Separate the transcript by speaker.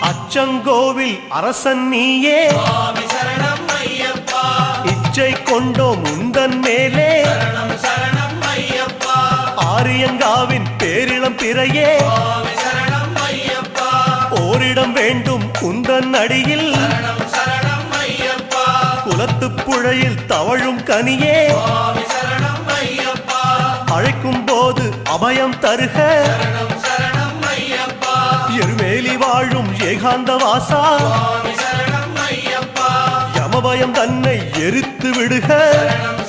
Speaker 1: அச்சங்கோவில் அரசன் நீயே
Speaker 2: சுவாமி சரணம் ஐயப்பா.
Speaker 1: இச்சை கொண்டோம் உந்தன் மேலே
Speaker 2: சரணம் சரணம் ஐயப்பா.
Speaker 1: ஆரியங்காவின் பேரிளம் பிறையே
Speaker 2: சுவாமி சரணம் ஐயப்பா.
Speaker 1: ஓரிடம் வேண்டும் உந்தன் அடியில்
Speaker 2: சரணம் சரணம் ஐயப்பா.
Speaker 1: குலத்துப் புழையில் தவழும் கனியே
Speaker 2: சுவாமி சரணம் ஐயப்பா.
Speaker 1: அழைக்கும் போது அபயம் தருக
Speaker 2: சரணம் சரணம் ஐயப்பா.
Speaker 1: எருமேலி வாழும் ஏகாந்த வாசா
Speaker 2: சுவாமி சரணம் ஐயப்பா.
Speaker 1: யமபயம் தன்னை எரித்து விடுக
Speaker 2: சரணம்